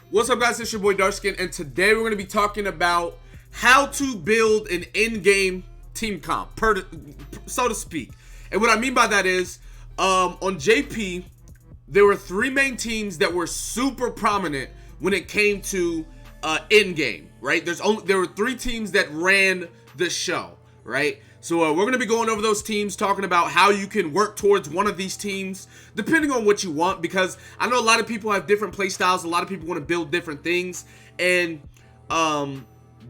What's up, guys? It's your boy Darskin, and today we're going to be talking about how to build an in-game team comp, so to speak. And what I mean by that is, on JP, there were three main teams that were super prominent when it came to in-game, right? There were three teams that ran the show, right? So we're going to be going over those teams, talking about how you can work towards one of these teams, depending on what you want, because I know a lot of people have different play styles. A lot of people want to build different things, and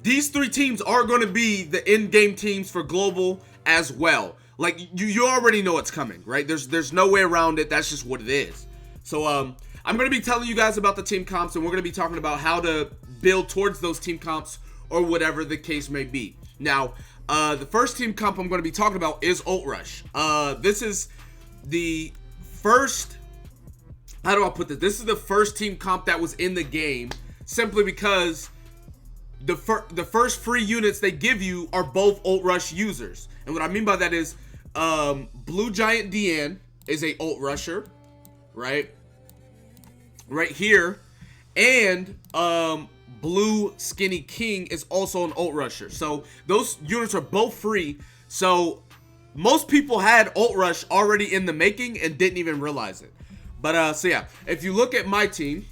these three teams are going to be the in-game teams for global as well. Like, you already know it's coming, right? There's no way around it. That's just what it is. So I'm going to be telling you guys about the team comps, and we're going to be talking about how to build towards those team comps or whatever the case may be. Now, the first team comp I'm going to be talking about is Oat Rush. This is the first, how do I put this? This is the first team comp that was in the game, simply because the first free units they give you are both Oat Rush users. And what I mean by that is, Blue Giant Deanne is a Oat Rusher, right? Right here. And, Blue Skinny King is also an Oat Rusher. So those units are both free. So most people had Oat Rush already in the making and didn't even realize it. But so yeah, if you look at my team,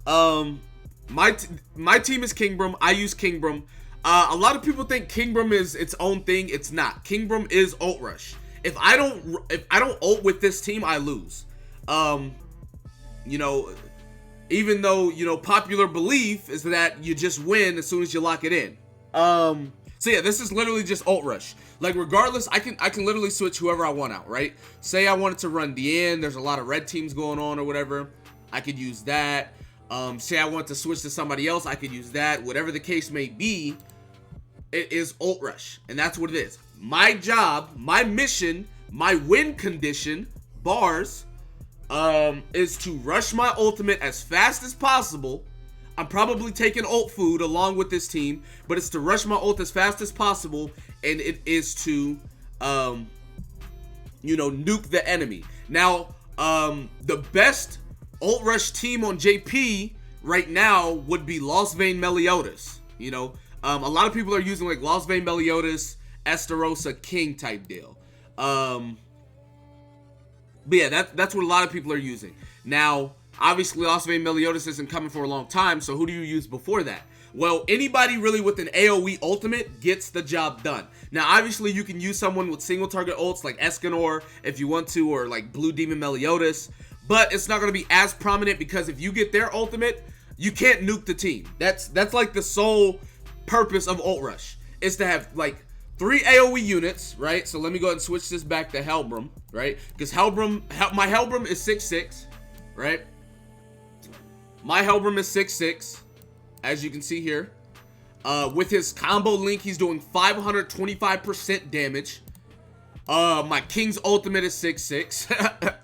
my team is Kingbrum. I use Kingbrum. A lot of people think Kingbrum is its own thing. It's not. Kingbrum is Oat Rush. If I don't ult with this team, I lose. You know, even though, you know, popular belief is that you just win as soon as you lock it in. So yeah, this is literally just Oat Rush. Like, regardless, I can literally switch whoever I want out, right? Say I wanted to run Deanne, there's a lot of red teams going on or whatever, I could use that. Say I want to switch to somebody else, I could use that. Whatever the case may be, it is Oat Rush, and that's what it is. My job, my mission, my win condition, bars, is to rush my ultimate as fast as possible. I'm probably taking ult food along with this team, but it's to rush my ult as fast as possible, and it is to, you know, nuke the enemy. Now, the best ult rush team on JP right now would be Lost Vein Meliodas. You know, a lot of people are using like Lost Vein Meliodas, Estarossa King type deal. But yeah, that's what a lot of people are using. Now, obviously, Lost Vein Meliodas isn't coming for a long time, so who do you use before that? Well, anybody really with an AoE ultimate gets the job done. Now, obviously, you can use someone with single target ults like Escanor if you want to, or like Blue Demon Meliodas, but it's not going to be as prominent because if you get their ultimate, you can't nuke the team. That's like the sole purpose of Oat Rush, is to have like 3 AoE units, right? So let me go ahead and switch this back to Helbrum, right? Because my Helbrum is 6'6", right? My Helbrum is 6'6", as you can see here. With his combo link, he's doing 525% damage. My King's ultimate is 6'6".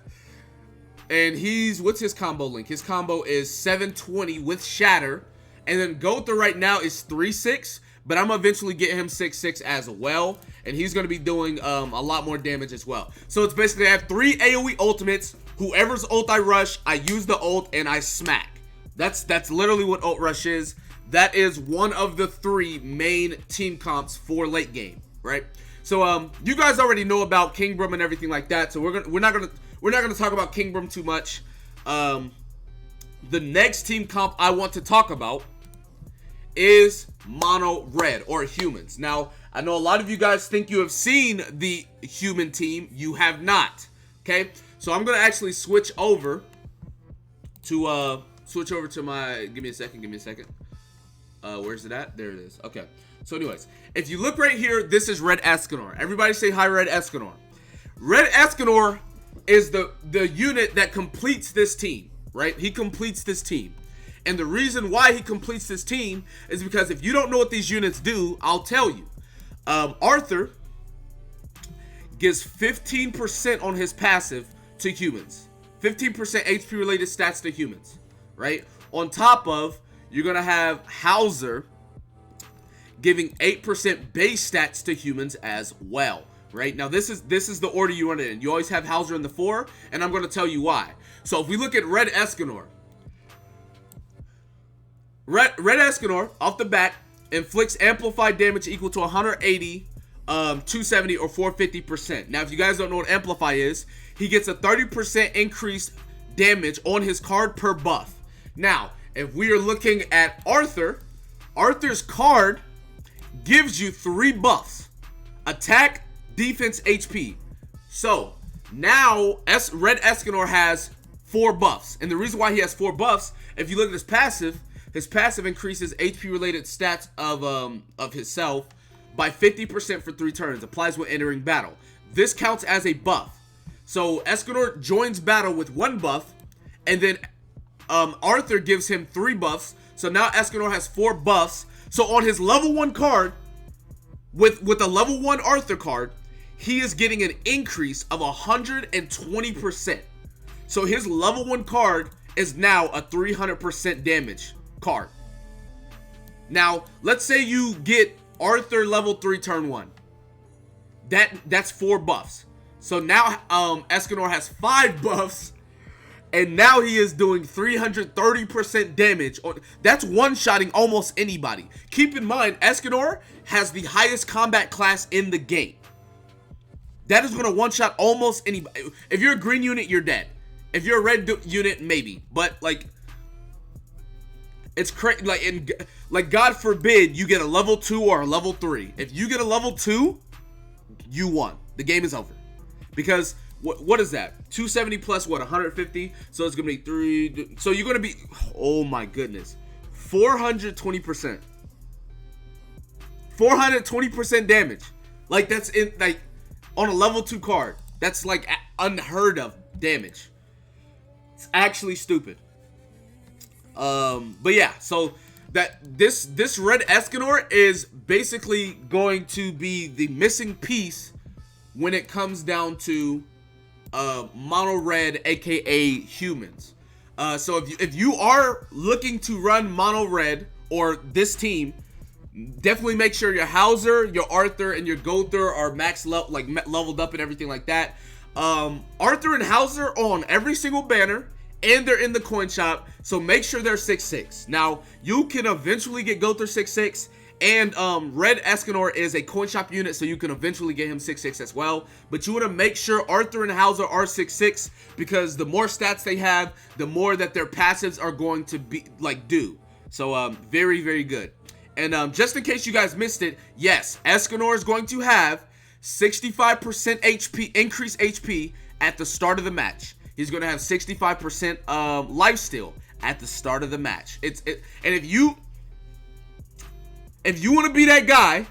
And what's his combo link? His combo is 720 with Shatter. And then Gotha right now is 3'6". But I'm eventually get him 6'6" as well, and he's going to be doing a lot more damage as well. So it's basically I have 3 AoE ultimates. Whoever's ult I rush, I use the ult and I smack. That's literally what Oat Rush is. That is one of the 3 main team comps for late game, right? So you guys already know about Kingbrum and everything like that. So we're not gonna talk about Kingbrum too much. The next team comp I want to talk about is Mono Red, or humans. Now, I know a lot of you guys think you have seen the human team. You have not, okay? So I'm gonna actually switch over to my, give me a second. Where's it at? There it is. Okay. So anyways, if you look right here, this is Red Escanor. Everybody say hi, Red Escanor. Red Escanor is the unit that completes this team, right? He completes this team. And the reason why he completes this team is because if you don't know what these units do, I'll tell you. Arthur gives 15% on his passive to humans. 15% HP related stats to humans, right? On top of, you're going to have Hauser giving 8% base stats to humans as well, right? Now, this is the order you run it in. You always have Hauser in the 4, and I'm going to tell you why. So if we look at Red Escanor, Red Escanor, off the bat, inflicts amplified damage equal to 180, 270, or 450%. Now, if you guys don't know what Amplify is, he gets a 30% increased damage on his card per buff. Now, if we are looking at Arthur, Arthur's card gives you 3 buffs: attack, defense, HP. So now Red Escanor has 4 buffs, and the reason why he has 4 buffs, if you look at his passive increases HP related stats of himself by 50% for 3 turns. Applies when entering battle. This counts as a buff. So Escanor joins battle with 1 buff, and then Arthur gives him 3 buffs. So now Escanor has 4 buffs. So on his level 1 card, with a level 1 Arthur card, he is getting an increase of 120%. So his level 1 card is now a 300% damage card. Now, let's say you get Arthur level 3 turn 1. That's 4 buffs. So now Escanor has 5 buffs, and now he is doing 330% damage. That's one-shotting almost anybody. Keep in mind, Escanor has the highest combat class in the game. That is going to one-shot almost anybody. If you're a green unit, you're dead. If you're a red unit, maybe. But, like, it's crazy. Like, God forbid you get a level 2 or a level 3. If you get a level 2, you won. The game is over. Because what is that? 270 plus what? 150? So it's going to be 3. So you're going to be, oh my goodness, 420%. 420% damage. Like, that's in, like, on a level 2 card. That's like unheard of damage. It's actually stupid. But yeah, so that this Red Escanor is basically going to be the missing piece when it comes down to mono red, aka humans. So if you are looking to run mono red or this team, definitely make sure your Hauser, your Arthur, and your Gother are leveled up and everything like that. Arthur and Hauser are on every single banner, and they're in the coin shop, so make sure they're 6'6". Now, you can eventually get Gother 6'6", and Red Escanor is a coin shop unit, so you can eventually get him 6'6" as well. But you want to make sure Arthur and Hauser are 6'6", because the more stats they have, the more that their passives are going to be do. So very, very good. And just in case you guys missed it, yes, Escanor is going to have 65% HP, increased HP at the start of the match. He's going to have 65% lifesteal at the start of the match. And if you want to be that guy,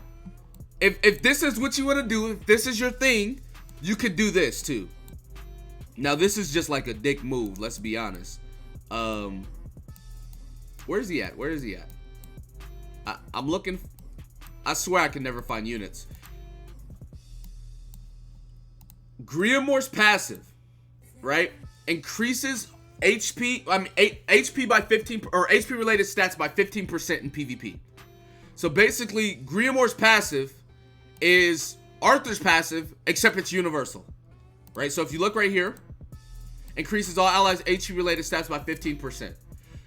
if this is what you want to do, if this is your thing, you could do this too. Now, this is just like a dick move, let's be honest. Where's he at? Where is he at? I'm looking. I swear I can never find units. Griamor's passive, right, increases HP. HP by 15, or HP related stats by 15% in PvP. So basically, Griamor's passive is Arthur's passive, except it's universal, right? So if you look right here, increases all allies' HP related stats by 15%.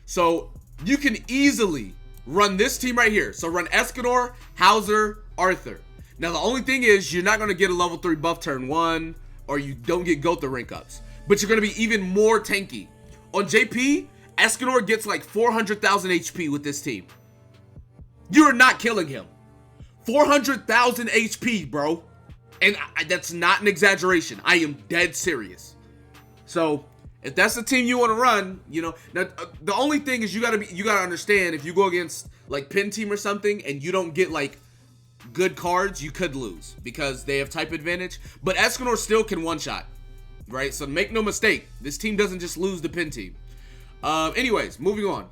So you can easily run this team right here. So run Escanor, Hauser, Arthur. Now the only thing is you're not going to get a level 3 buff turn 1, or you don't get Gotha rank ups. But you're going to be even more tanky. On JP, Escanor gets like 400,000 HP with this team. You're not killing him. 400,000 HP, bro. And that's not an exaggeration. I am dead serious. So if that's the team you want to run, you know, now the only thing is you gotta understand, if you go against like Pin Team or something and you don't get like good cards, you could lose because they have type advantage. But Escanor still can one-shot, right? So make no mistake, this team doesn't just lose the Pin Team. Anyways, moving on.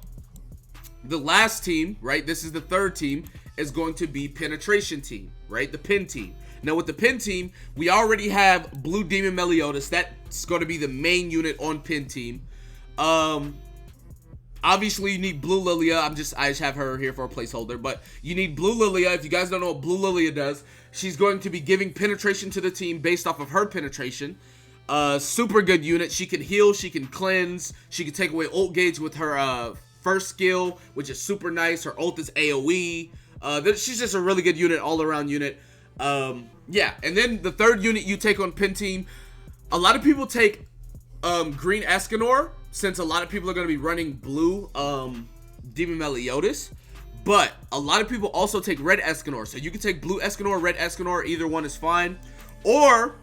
The last team, right? This is the third team, is going to be Penetration Team, right? The Pin Team. Now with the Pin Team, we already have Blue Demon Meliodas. That's going to be the main unit on Pin Team. Obviously you need Blue Lilia. I just have her here for a placeholder, but you need Blue Lilia. If you guys don't know what Blue Lilia does, she's going to be giving penetration to the team based off of her penetration. Super good unit. She can heal, she can cleanse, she can take away ult gauge with her first skill, which is super nice. Her ult is AoE. She's just a really good unit, all-around unit. Yeah, and then the third unit you take on Pin Team, a lot of people take Green Escanor, since a lot of people are going to be running blue Demon Meliodas. But a lot of people also take Red Escanor. So you can take Blue Escanor, Red Escanor, either one is fine. Or,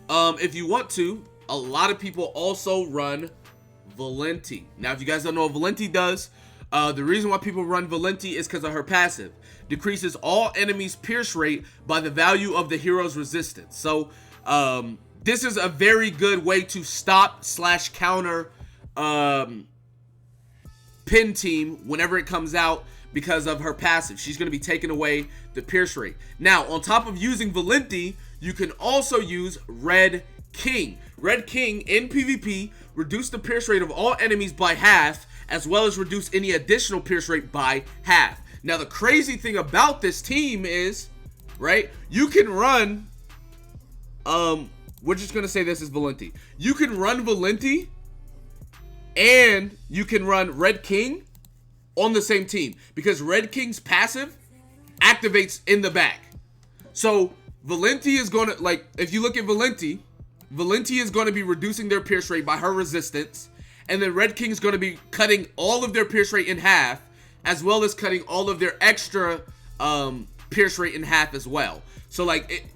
if you want to, a lot of people also run Valente. Now, if you guys don't know what Valente does, the reason why people run Valente is because of her passive. Decreases all enemies' pierce rate by the value of the hero's resistance. So, this is a very good way to stop/counter Pin Team whenever it comes out because of her passive. She's going to be taking away the pierce rate. Now, on top of using Valente, you can also use Red King. Red King in PvP reduce the pierce rate of all enemies by half, as well as reduce any additional pierce rate by half. Now, the crazy thing about this team is, right, you can run, we're just going to say this is Valente. You can run Valente and you can run Red King on the same team, because Red King's passive activates in the back. So Valente is going to, like, if you look at Valente is going to be reducing their pierce rate by her resistance, and then Red King's going to be cutting all of their pierce rate in half, as well as cutting all of their extra pierce rate in half as well. So, like,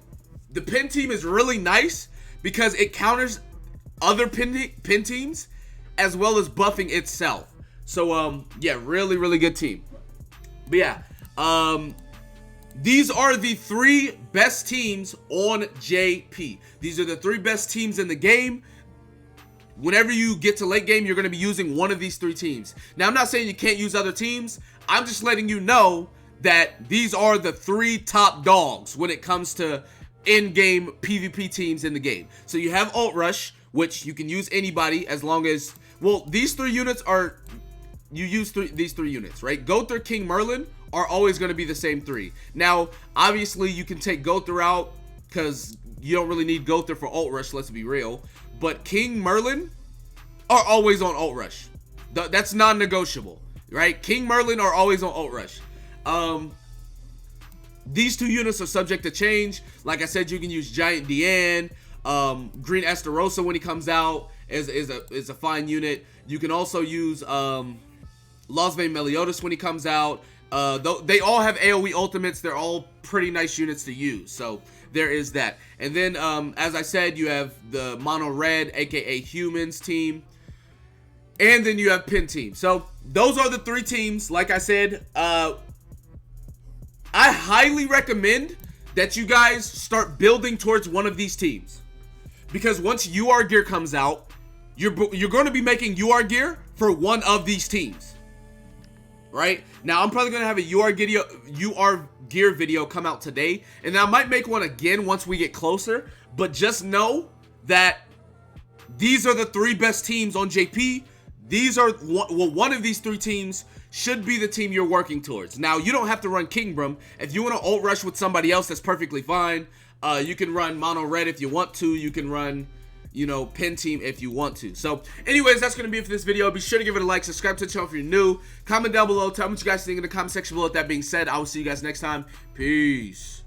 the Pin Team is really nice because it counters other pin teams, as well as buffing itself. So, yeah, really, really good team. But yeah, these are the 3 best teams on JP. These are the 3 best teams in the game. Whenever you get to late game, you're going to be using one of these 3 teams. Now, I'm not saying you can't use other teams. I'm just letting you know that these are the 3 top dogs when it comes to in-game PvP teams in the game. So you have Oat Rush, which you can use anybody as long as... Well, these 3 units are... You use these 3 units, right? Gowther, King, Merlin are always going to be the same 3. Now, obviously, you can take Gowther out because you don't really need Gowther for Oat Rush, let's be real. But King, Merlin are always on Oat Rush. That's non-negotiable, right? King, Merlin are always on Oat Rush. These 2 units are subject to change. Like I said, you can use Giant Deanne. Green Estarossa when he comes out is a fine unit. You can also use Lost Vein Meliodas when he comes out. They all have AoE ultimates. They're all pretty nice units to use. So there is that. And then, as I said, you have the Mono Red, aka Humans team. And then you have Pin Team. So those are the 3 teams. Like I said, I highly recommend that you guys start building towards one of these teams. Because once UR gear comes out, you're going to be making UR gear for one of these teams. Right? Now, I'm probably going to have a UR gear video come out today. And I might make one again once we get closer. But just know that these are the 3 best teams on JP. These are, one of these 3 teams should be the team you're working towards. Now, you don't have to run Kingbrum. If you want to ult rush with somebody else, that's perfectly fine. You can run Mono Red if you want to. You can run, you know, Pin Team if you want to. So, anyways, that's going to be it for this video. Be sure to give it a like, subscribe to the channel if you're new. Comment down below. Tell me what you guys think in the comment section below. With that being said, I will see you guys next time. Peace.